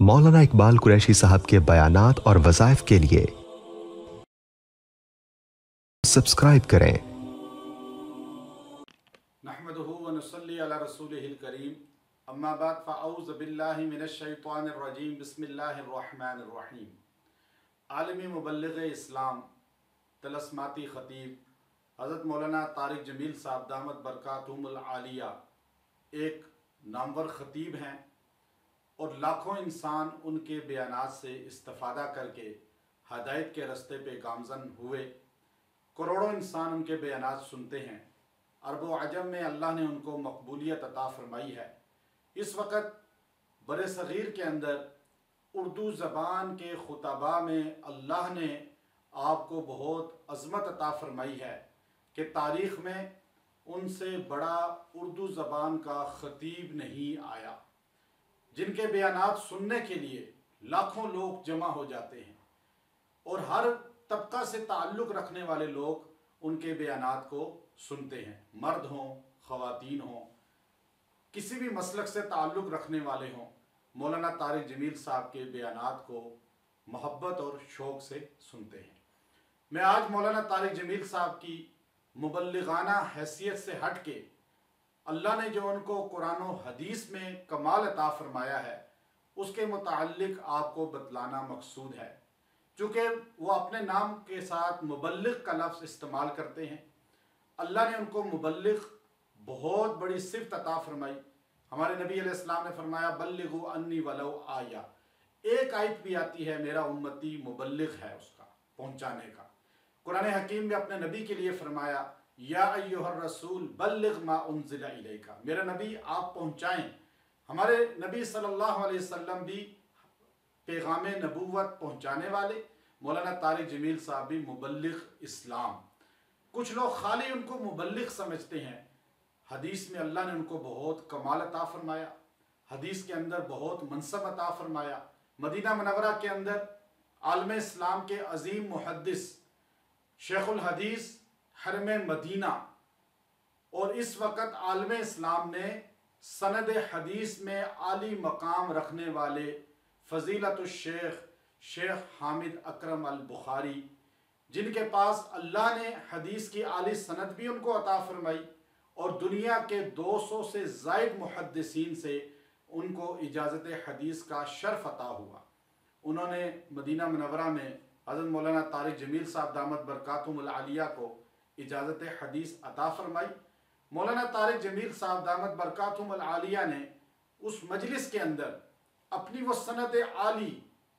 मौलाना इकबाल कुरैशी साहब के बयानात और वज़ाइफ के लिए सब्सक्राइब करें। नहमदुहु व नुसल्ली अला रसूलिहिल करीम, अम्मा बाद फ़अऊज़ु बिल्लाहि मिनश शैतानिर रजीम, बिस्मिल्लाहिर रहमानिर रहीम। आलमी मुबल्लिग़ इस्लाम तलस्माती खतीब हज़रत मौलाना तारिक जमील साहब दामत बरकातुहुमुल आलिया एक नामवर खतीब हैं और लाखों इंसान उनके बयानात से इस्तिफ़ादा करके हदायत के रस्ते पे गामज़न हुए। करोड़ों इंसान उनके बयानात सुनते हैं। अरब व अजम में अल्लाह ने उनको मकबूलियत अता फरमाई है। इस वक़्त बरे सग़ीर के अंदर उर्दू ज़बान के खुतबा में अल्लाह ने आपको बहुत अज़मत अता फरमाई है कि तारीख़ में उनसे बड़ा उर्दू ज़बान का खतीब नहीं आया, जिनके बयानात सुनने के लिए लाखों लोग जमा हो जाते हैं और हर तबका से ताल्लुक़ रखने वाले लोग उनके बयानात को सुनते हैं। मर्द हों, ख़वातीन हों, किसी भी मसलक से ताल्लुक़ रखने वाले हों, मौलाना तारिक जमील साहब के बयानात को मोहब्बत और शौक़ से सुनते हैं। मैं आज मौलाना तारिक जमील साहब की मुबल्लिगाना हैसियत से हट के अल्लाह ने जो उनको कुरान और हदीस में कमाल अता फरमाया है उसके मुताल्लिक़ आपको बतलाना मकसूद है। चूँकि वो अपने नाम के साथ मुबल्लिग़ का लफ्ज़ इस्तेमाल करते हैं। अल्लाह ने उनको मुबल्लिग़ बहुत बड़ी सिफ़त अता फरमाई। हमारे नबी अलैहिस्सलाम ने फरमाया बल्लिगु अन्नी वलौ आया। एक आयत भी आती है मेरा उम्मती मुबल्लिग़ है उसका पहुँचाने का। कुरान हकीम में अपने नबी के लिए फरमाया या अय्युहर रसूल बल्लिग़ मा उन्ज़िला इलैका, मेरा नबी आप पहुँचाएँ। हमारे नबी सल्लल्लाहु अलैहि वसल्लम भी पैगाम नबूवत पहुँचाने वाले, मौलाना तारिक जमील साहब भी मुबल्लिग़ इस्लाम। कुछ लोग खाली उनको मुबल्लिग़ समझते हैं। हदीस में अल्लाह ने उनको बहुत कमाल अता फरमाया, हदीस के अंदर बहुत मनसब अता फरमाया। मदीना मुनव्वरा के अंदर आलम इस्लाम के अजीम मुहद्दिस शेखुल हदीस हरम मदीना और इस वक़्त आलम इस्लाम ने सनद हदीस में आली मकाम रखने वाले फ़ज़ीलतुश शेख हामिद अकरम अल बुखारी, जिनके पास अल्लाह ने हदीस की आली सनद भी उनको अता फरमाई और दुनिया के 200 से ज़ायद मुहद्दिसीन से उनको इजाज़त हदीस का शर्फ अता हुआ। उन्होंने मदीना मुनव्वरा में हज़रत मौलाना तारिक जमील साहब दामत बरकातुहुमुल आलिया को इजाज़त हदीस अता फरमाई। मौलाना तारिक जमील साहब दामत बरकातुहुमुल आलिया ने उस मजलिस के अंदर अपनी वो सनद आली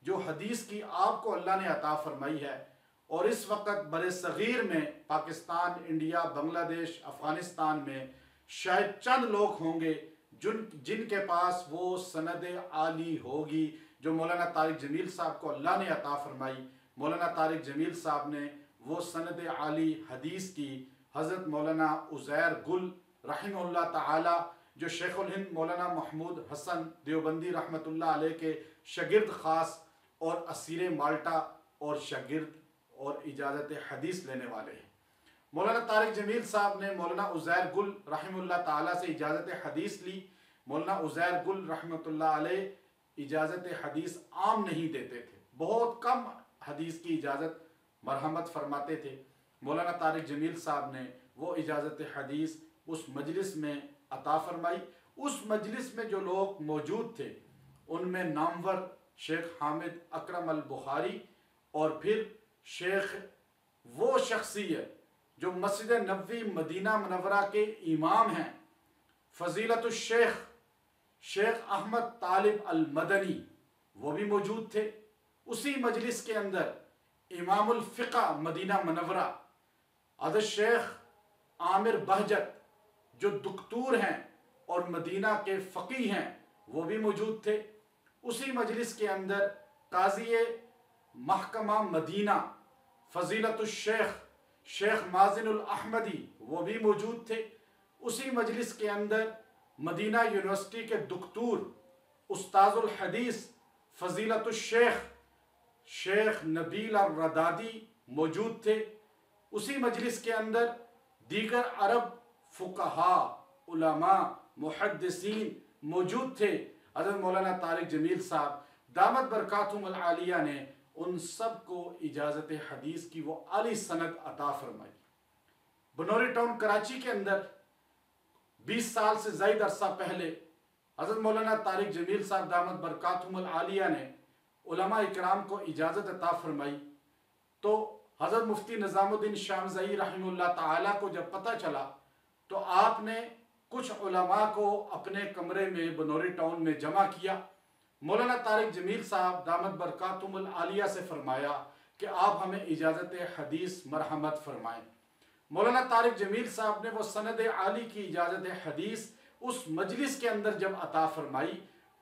जो हदीस की आपको अल्लाह ने अता फरमाई है और इस वक्त बरे सग़ीर में पाकिस्तान, इंडिया, बांग्लादेश, अफ़गानिस्तान में शायद चंद लोग होंगे जिनके पास वो सनद आली होगी जो मौलाना तारिक जमील साहब को अल्लाह ने अता फरमाई। मौलाना तारिक जमील साहब ने वो सनद आली हदीस की हज़रत मौलाना उज़ैर गुल रहमहुल्लाह ताला, जो शेखुल हिंद मौलाना महमूद हसन देवबंदी रहमतुल्लाह अलैह के शागिर्द ख़ास और असीर माल्टा और शागिर्द और इजाज़त हदीस लेने वाले हैं। मौलाना तारिक जमील साहब ने मौलाना उज़ैर गुल रहमतुल्लाह ताला से इजाज़त हदीस ली। मौलाना उज़ैर गुल रहमतुल्लाह अलैह इजाज़त हदीस आम नहीं देते थे, बहुत कम हदीस की इजाज़त मरहमत फरमाते थे। मौलाना तारिक जमील साहब ने वो इजाज़त हदीस उस मजलिस में अता फरमाई। उस मजलिस में जो लोग मौजूद थे उनमें नामवर शेख हामिद अकरम अल बुखारी और फिर शेख वो शख्सियत जो मस्जिद नबवी मदीना मुनव्वरा के इमाम हैं, फ़ज़ीलतुश शेख अहमद तालिब अल मदनी, वो भी मौजूद थे। उसी मजलिस के अंदर इमामुल फ़िक़्ह मदीना मुनव्वरा हज़रत शेख आमिर बहजत जो दुक्तूर हैं और मदीना के फ़क़ीह हैं वो भी मौजूद थे। उसी मजलिस के अंदर काज़ी महकमा मदीना फ़ज़ीलतुश शेख माज़िनुल अहमदी वो भी मौजूद थे। उसी मजलिस के अंदर मदीना यूनिवर्सिटी के दुक्तूर उस्ताज़ुल हदीस फ़ज़ीलतुश शेख नबील अर्रदादी मौजूद थे। उसी मजलिस के अंदर दीगर अरब फ़ुक़हा, उलमा, मुहद्दिसीन मौजूद थे। हज़रत मौलाना तारिक जमील साहब दामत बरकातुहुमुल आलिया ने उन सब को इजाज़त हदीस की वो आली सनद अता फरमाई। बनौरी टाउन कराची के अंदर 20 साल से ज़ायद अरसा पहले हज़रत मौलाना तारिक जमील साहब दामत बरकातुहुमुल आलिया ने उलमा इकराम को इजाज़त अता फरमाई। तो हज़रत मुफ्ती निज़ामुद्दीन शामज़ई रहमतुल्लाह ताला को जब पता चला तो आपने कुछ उलमा को अपने कमरे में बनौरी टाउन में जमा किया। मौलाना तारिक जमील साहब दामत बरकातुहुमुल आलिया से फरमाया कि आप हमें इजाज़त हदीस मरहमत फरमाएं। मौलाना तारिक जमील साहब ने वो सनद आली की इजाज़त हदीस उस मजलिस के अंदर जब अता फरमाई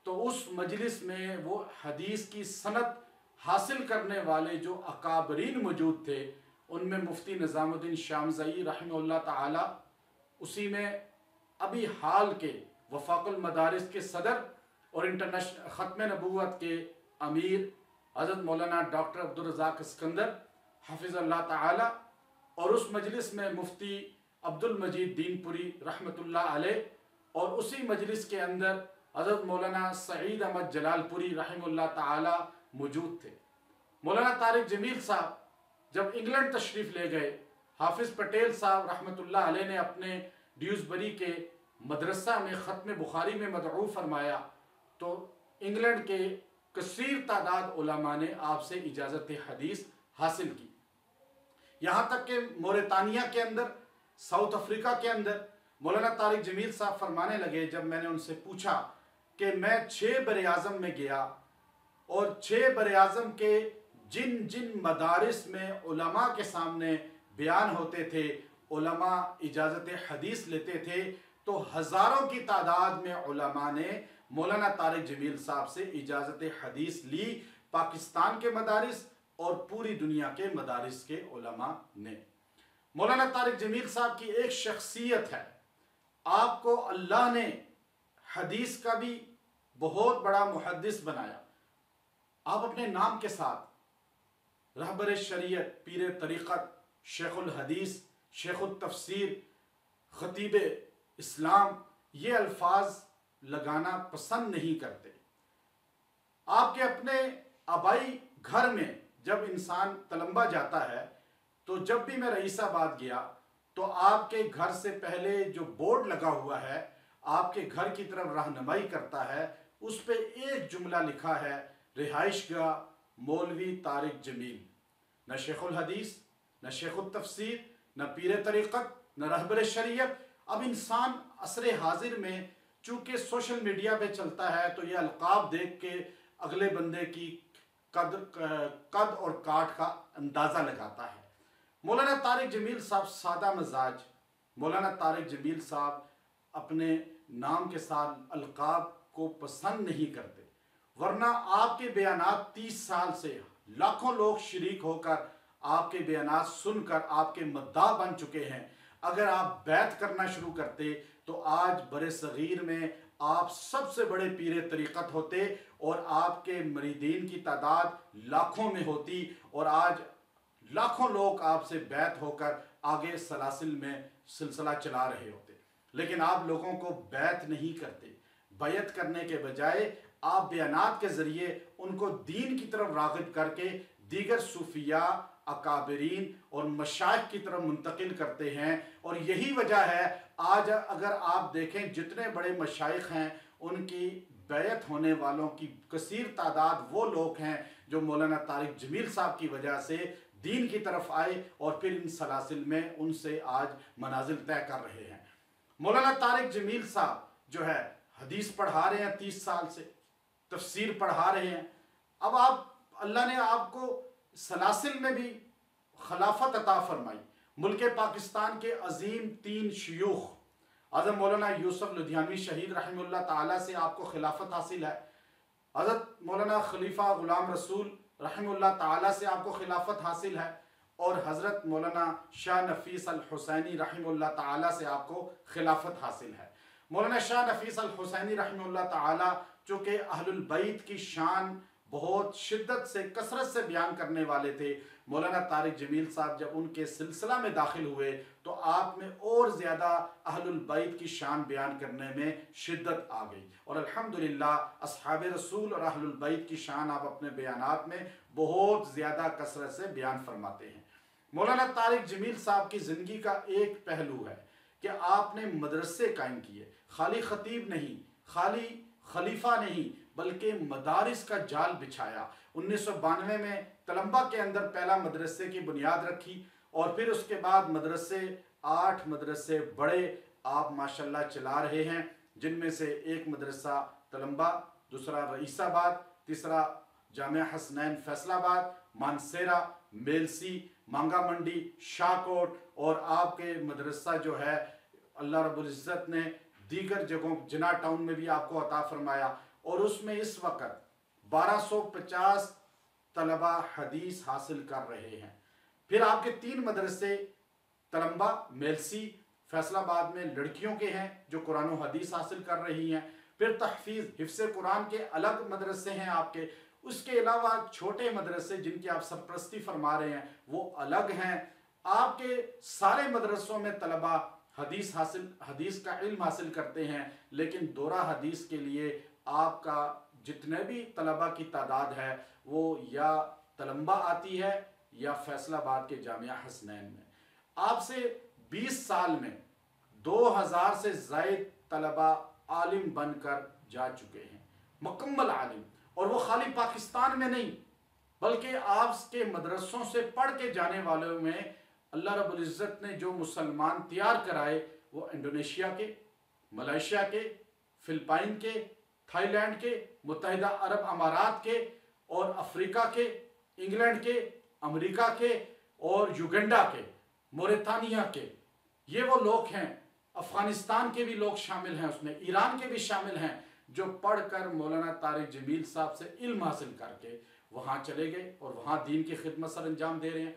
तो उस मजलिस में वो हदीस की सनद हासिल करने वाले जो अकाबरीन मौजूद थे उनमें मुफ्ती निज़ामुद्दीन शामज़ई रहमतुल्लाह ताला, उसी में अभी हाल के वफाकुल मदारिस के सदर और इंटरनेशनल ख़त्म नबूवत के अमीर हज़रत मौलाना डॉक्टर अब्दुल रज़ाक सिकंदर हाफिज़ल्लाह ताला, और उस मजलिस में मुफ्ती अब्दुल मजीद दीनपुरी रहमतुल्लाह अलैह, और उसी मजलिस के अंदर हज़रत मौलाना सईद अहमद जलालपुरी रहमतुल्लाह ताला मौजूद थे। मौलाना तारिक जमील साहब जब इंग्लैंड तशरीफ़ ले गए, हाफिज़ पटेल साहब रहमतुल्लाह अलैह ने अपने ड्यूसबरी के मदरसा में ख़त्म बुखारी में मदऊ फरमाया तो इंग्लैंड के कसीर तादाद उलमा ने आपसे इजाज़त हदीस हासिल की। यहाँ तक कि मोरितानिया के अंदर, साउथ अफ्रीका के अंदर मौलाना तारिक जमील साहब फरमाने लगे, जब मैंने उनसे पूछा कि मैं 6 बर-ए-आज़म में गया और 6 बर-ए-आज़म के जिन जिन मदारिस में उलमा के सामने बयान होते थे, उलमा इजाज़त हदीस लेते थे, तो हज़ारों की तादाद में उलमा ने मौलाना तारिक जमील साहब से इजाज़त हदीस ली, पाकिस्तान के मदारिस और पूरी दुनिया के मदारिस के उलमा ने। मौलाना तारिक जमील साहब की एक शख्सियत है, आपको अल्लाह ने हदीस का भी बहुत बड़ा मुहद्दिस बनाया। आप अपने नाम के साथ रहबर शरीयत, पीर तरीक़त, शेखुल हदीस, शेखुल तफसीर, खतीब इस्लाम, ये अल्फाज लगाना पसंद नहीं करते। आपके अपने आबाई घर में जब इंसान तलम्बा जाता है तो जब भी मैं रईसाबाद गया तो आपके घर से पहले जो बोर्ड लगा हुआ है आपके घर की तरफ रहनुमाई करता है, उस पे एक जुमला लिखा है, रिहाइशगाह मौलवी तारिक जमील। न शेखुल हदीस, न शेखुल तफसीर, न पीर तरीक़त, न रहबर शरीयत। अब इंसान असरे हाजिर में चूँकि सोशल मीडिया पे चलता है तो ये अलकाब देख के अगले बंदे की कद और काठ का अंदाज़ा लगाता है। मौलाना तारिक जमील साहब सादा मजाज, मौलाना तारिक जमील साहब अपने नाम के साथ अलकाब को पसंद नहीं करते, वरना आपके बयानात 30 साल से लाखों लोग शरीक होकर आपके बयानात सुनकर आपके मद्दा बन चुके हैं। अगर आप बैत करना शुरू करते तो आज बड़े सगीर में आप सबसे बड़े पीर तरीक़त होते और आपके मरीदीन की तादाद लाखों में होती और आज लाखों लोग आपसे बैत होकर आगे सलासिल में सिलसिला चला रहे होते। लेकिन आप लोगों को बैत नहीं करते। बैत करने के बजाय आप बयानात के ज़रिए उनको दीन की तरफ राग़िब करके दीगर सूफिया, अकाबरीन और मशाइख की तरफ मुंतकिल करते हैं। और यही वजह है आज अगर आप देखें जितने बड़े मशाइख हैं उनकी बैत होने वालों की कसीर तादाद वो लोग हैं जो मौलाना तारिक जमील साहब की वजह से दीन की तरफ आए और फिर इन सलासिल में उनसे आज मनाजिल तय कर रहे हैं। मौलाना तारिक जमील साहब जो है हदीस पढ़ा रहे हैं 30 साल से, तफसीर पढ़ा रहे हैं। अब आप अल्लाह ने आपको सलासिल में भी खिलाफत अता फरमाई। मुल्क पाकिस्तान के अजीम 3 शयूख हज़रत मौलाना यूसुफ लुधियानवी शहीद रहमतुल्लाह ताला से आपको खिलाफत हासिल है। हज़रत मौलाना खलीफा गुलाम रसूल रहमतुल्लाह ताला से आपको खिलाफत हासिल है और हज़रत मौलाना शाह नफीस अल हुसैनी रहमतुल्लाह ताला से आपको खिलाफत हासिल है। मौलाना शाह नफीस अल हुसैनी रहमतुल्लाह ताला चूँकि अहलुल बैत की शान बहुत शिद्दत से कसरत से बयान करने वाले थे। मौलाना तारिक जमील साहब जब उनके सिलसिला में दाखिल हुए तो आप में और ज़्यादा अहलुल बैत की शान बयान करने में शिद्दत आ गई, और अल्हम्दुलिल्लाह अस्हाब रसूल और अहलुल बैत की शान आप अपने बयानात में बहुत ज़्यादा कसरत से बयान फरमाते हैं। मौलाना तारिक जमील साहब की ज़िंदगी का एक पहलू है कि आपने मदरसे कायम किए, खाली खतीब नहीं, खाली खलीफा नहीं, बल्कि मदारिस का जाल बिछाया। 1992 में तलम्बा के अंदर पहला मदरसे की बुनियाद रखी, और फिर उसके बाद मदरसे 8 मदरसे बड़े आप माशाल्लाह चला रहे हैं, जिनमें से एक मदरसा तलम्बा, दूसरा रईसाबाद, तीसरा जामिया हसनैन फैसलाबाद, मानसेरा, मेलसी, मांगा मंडी, शाहकोट, और आपके मदरसा जो है अल्लाह रब्बुल इज़्ज़त ने दीगर जगहों जिना टाउन में भी आपको अता फरमाया, और उसमें इस वक्त 1250 तलबा हदीस हासिल कर रहे हैं। फिर आपके 3 मदरसे तलम्बा, मेलसी, फैसलाबाद में लड़कियों के हैं जो कुरान और हदीस हासिल कर रही हैं। फिर तहफीज़ हिफ्ज़ कुरान के अलग मदरसे हैं आपके, उसके अलावा छोटे मदरसे जिनकी आप सरपरस्ती फरमा रहे हैं वो अलग हैं। आपके सारे मदरसों में तलबा हदीस का इल्म हासिल करते हैं, लेकिन दोरा हदीस के लिए आपका जितने भी तलबा की तादाद है वो या तलम्बा आती है या फैसलाबाद के जामिया हसनैन में। आपसे 20 साल में 2000 से ज़ायद तलबा आलिम बनकर जा चुके हैं, मुकम्मल आलिम, और वो खाली पाकिस्तान में नहीं बल्कि आपके मदरसों से पढ़ के जाने वालों में अल्लाह रब्बुल इज़्ज़त ने जो मुसलमान तैयार कराए वो इंडोनेशिया के, मलेशिया के, फिलिपाइन के, थाईलैंड के, मुत्तहिदा अरब अमारात के, और अफ्रीका के, इंग्लैंड के, अमेरिका के, और युगांडा के, मोरितानिया के, ये वो लोग हैं। अफ़गानिस्तान के भी लोग शामिल हैं उसमें, ईरान के भी शामिल हैं, जो पढ़कर मौलाना तारिक जमील साहब से इल्म हासिल करके वहाँ चले गए और वहाँ दीन की खिदमत सर अंजाम दे रहे हैं।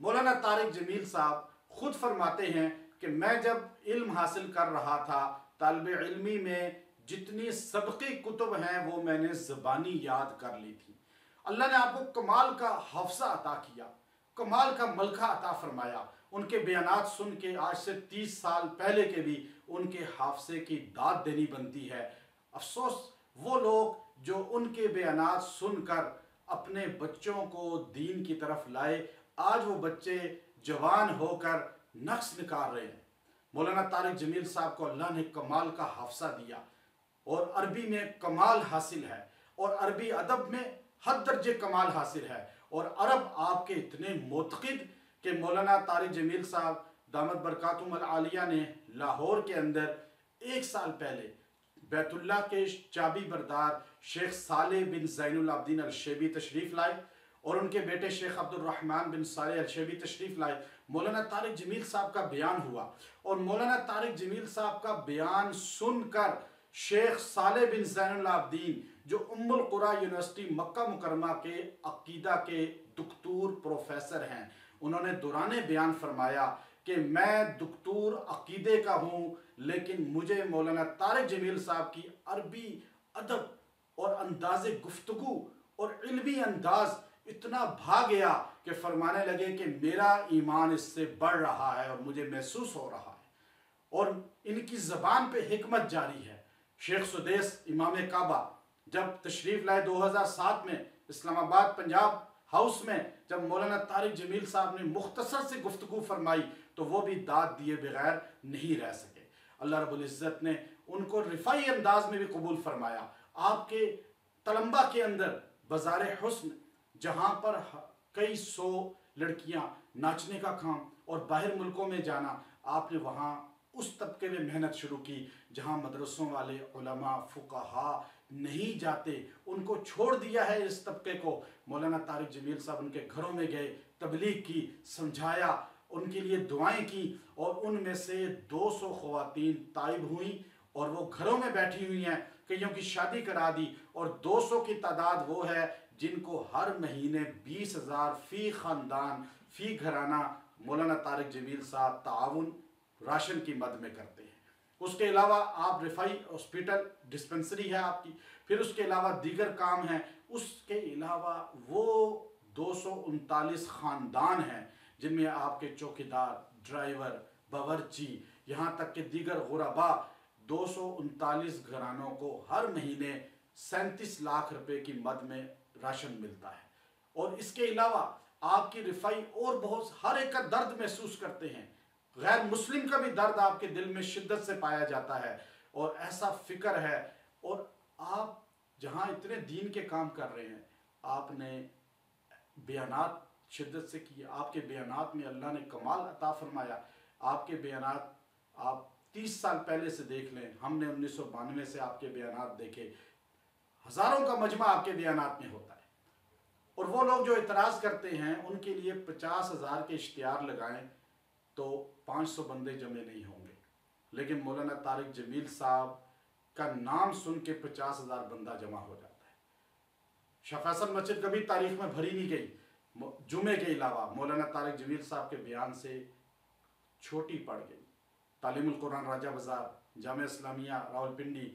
मौलाना तारिक जमील साहब खुद फरमाते हैं कि मैं जब इल्म हासिल कर रहा था, तालिब इल्मी में जितनी सबकी कुतुब हैं वो मैंने ज़बानी याद कर ली थी। अल्लाह ने आपको कमाल का हफ्ज़ा अता किया, कमाल का मलका अता फरमाया। उनके बयानात सुन के आज से 30 साल पहले के भी उनके हाफजे की दाद देनी बनती है। अफसोस वो लोग जो उनके बयानात सुनकर अपने बच्चों को दीन की तरफ लाए, आज वो बच्चे जवान होकर नक्श निकाल रहे हैं। मौलाना तारिक जमील साहब को अल्लाह ने कमाल का हाफजा दिया, और अरबी में कमाल हासिल है, और अरबी अदब में हद दर्जे कमाल हासिल है, और अरब आपके इतने मोतक़िद कि मौलाना तारिक जमील साहब दामत बरकातुहुम अल आलिया ने लाहौर के अंदर 1 साल पहले बैतुल्लाह के चाबी बरदार शेख साले बिन ज़ैनुल आबिदीन अलशीबी तशरीफ़ लाए, और उनके बेटे शेख अब्दुर्रहमान बिन साले अलशीबी तशरीफ़ लाए। मौलाना तारिक जमील साहब का बयान हुआ, और मौलाना तारिक जमील साहब का बयान सुनकर शेख साले बिन ज़ैनुल आबिदीन जो उम्मुल कुरा यूनिवर्सिटी मक्का मुकरमा के अकीदा के दुक्तूर प्रोफेसर हैं, उन्होंने दौराने बयान फरमाया कि मैं दुक्तूर अकीदे का हूँ, लेकिन मुझे मौलाना तारिक जमील साहब की अरबी अदब और अंदाज़े गुफ्तगू और इल्मी अंदाज़ इतना भा गया कि फरमाने लगे कि मेरा ईमान इससे बढ़ रहा है और मुझे महसूस हो रहा है, और इनकी ज़बान पे हिकमत जारी है। शेख सुदेस इमाम काबा जब तशरीफ़ लाए 2007 में इस्लामाबाद पंजाब हाउस में, जब मौलाना तारिक जमील साहब ने मुख्तसर से गुफ्तगू फरमाई तो वो भी दाद दिए बगैर नहीं रह सके। अल्लाह रब्बुल इज़्ज़त ने उनको रिफ़ाई अंदाज में भी कबूल फरमाया। आपके तलम्बा के अंदर बाज़ार हुस्न, जहाँ पर कई 100 लड़कियाँ नाचने का काम और बाहर मुल्कों में जाना, आपने वहाँ उस तबके में मेहनत शुरू की जहाँ मदरसों वाले उलमा फुक़हा नहीं जाते, उनको छोड़ दिया है इस तबके को। मौलाना तारिक जमील साहब उनके घरों में गए, तबलीग की, समझाया, उनके लिए दुआएं की, और उनमें से 200 ख़वातीन ताइब हुई और वो घरों में बैठी हुई हैं, कईयों की शादी करा दी, और 200 की तादाद वो है जिनको हर महीने 20,000 फ़ी ख़ानदान फ़ी घराना मौलाना तारिक जमील साहब ताउन राशन की मद में करते हैं। उसके अलावा आप रिफाई हॉस्पिटल डिस्पेंसरी है आपकी, फिर उसके अलावा दीगर काम हैं, उसके अलावा वो 239 ख़ानदान हैं जिनमें आपके चौकीदार, ड्राइवर, बावर्ची, यहाँ तक कि दीगर गुरबा, 239 घरानों को हर महीने 37 लाख रुपए की मद में राशन मिलता है। और इसके अलावा आपकी रिफाई और बहुत हर एक का दर्द महसूस करते हैं, गैर मुस्लिम का भी दर्द आपके दिल में शिद्दत से पाया जाता है और ऐसा फिक्र है। और आप जहाँ इतने दीन के काम कर रहे हैं, आपने बयानात शिद्दत से किए, आपके बयानात में अल्लाह ने कमाल अता फरमाया। आपके बयानात आप 30 साल पहले से देख लें, हमने 1992 से आपके बयानात देखे, हज़ारों का मजमा आपके बयानात में होता है। और वो लोग जो इतराज़ करते हैं उनके लिए 50,000 के इश्तिहार लगाएं तो 500 बंदे जमे नहीं होंगे, लेकिन मौलाना तारिक जमील साहब का नाम सुन के 50,000 बंदा जमा हो जाता है। शाह मस्जिद कभी तारीख में भरी नहीं गई, जुमे के अलावा मौलाना तारिक जमील साहब के बयान से छोटी पड़ गई। तालीमुल कुरान राजा बाजार, जामिया इस्लामिया रावलपिंडी,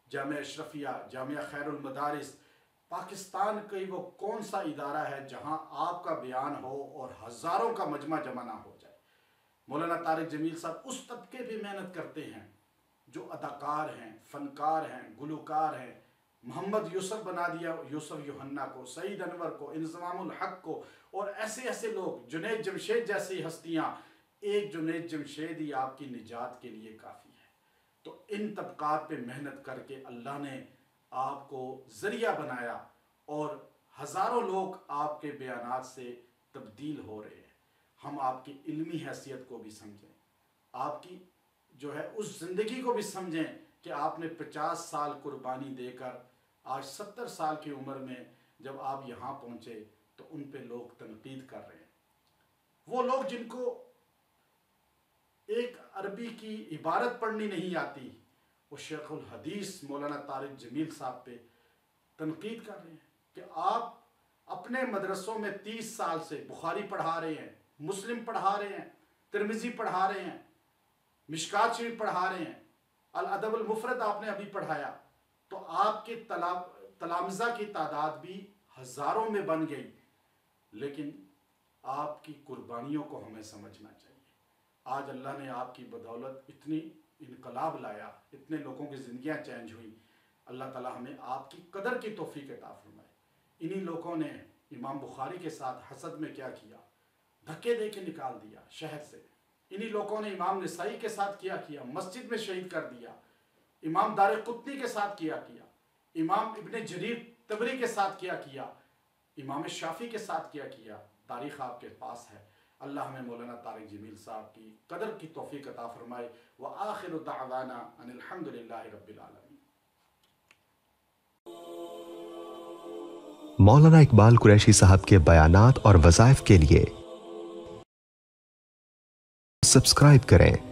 जामिया अशरफिया, जामिया खैरुल मदारिस, पाकिस्तान का वो कौन सा इदारा है जहां आपका बयान हो और हज़ारों का मजमा जमा ना हो जाए। मौलाना तारिक जमील साहब उस तबके पे मेहनत करते हैं जो अदाकार हैं, फनकार हैं, गुलकार हैं। मोहम्मद यूसुफ बना दिया यूसुफ यूहन्ना को, सईद अनवर को, इंज़मामुल हक को, और ऐसे ऐसे लोग, जुनैद जमशेद जैसी हस्तियाँ। एक जुनैद जमशेद ही आपकी निजात के लिए काफ़ी है। तो इन तबकात पे मेहनत करके अल्लाह ने आपको ज़रिया बनाया और हज़ारों लोग आपके बयानात से तब्दील हो रहे हैं। हम आपकी इल्मी हैसियत को भी समझें, आपकी जो है उस ज़िंदगी को भी समझें कि आपने 50 साल कुर्बानी देकर आज 70 साल की उम्र में जब आप यहाँ पहुँचे तो उन पे लोग तनकीद कर रहे हैं। वो लोग जिनको एक अरबी की इबारत पढ़नी नहीं आती, वो शेखुल हदीस मौलाना तारिक जमील साहब पे तनकीद कर रहे हैं कि आप अपने मदरसों में 30 साल से बुखारी पढ़ा रहे हैं, मुस्लिम पढ़ा रहे हैं, तिरमिज़ी पढ़ा रहे हैं, मशकात शरीफ पढ़ा रहे हैं, अल अदबुल मुफरद आपने अभी पढ़ाया, तो आपके तलामज़ा की तादाद भी हज़ारों में बन गई। लेकिन आपकी कुर्बानियों को हमें समझना चाहिए। आज अल्लाह ने आपकी बदौलत इतनी इनकलाब लाया, इतने लोगों की ज़िंदगियाँ चेंज हुई। अल्लाह ताला हमें आपकी कदर की तौफीक अता फरमाए। इन्हीं लोगों ने इमाम बुखारी के साथ हसद में क्या किया, धक्के दे के निकाल दिया शहर से। इन्हीं लोगों ने इमाम नसाई के साथ किया, मस्जिद में शहीद कर दिया। इमाम दार कुत्नी के साथ किया, इमाम इब्ने जरीर तबरी के साथ किया, इमाम शाफी के साथ किया। तारीख आपके पास है। अल्लाह हमें मौलाना तारिक जमील साहब की कदर की तौफीक अता फरमाए। व आखिरु दावाना अनिल हम्दुलिल्लाहि रब्बिल आलमीन। मौलाना इकबाल कुरैशी साहब के बयानात और वज़ाइफ के लिए सब्सक्राइब करें।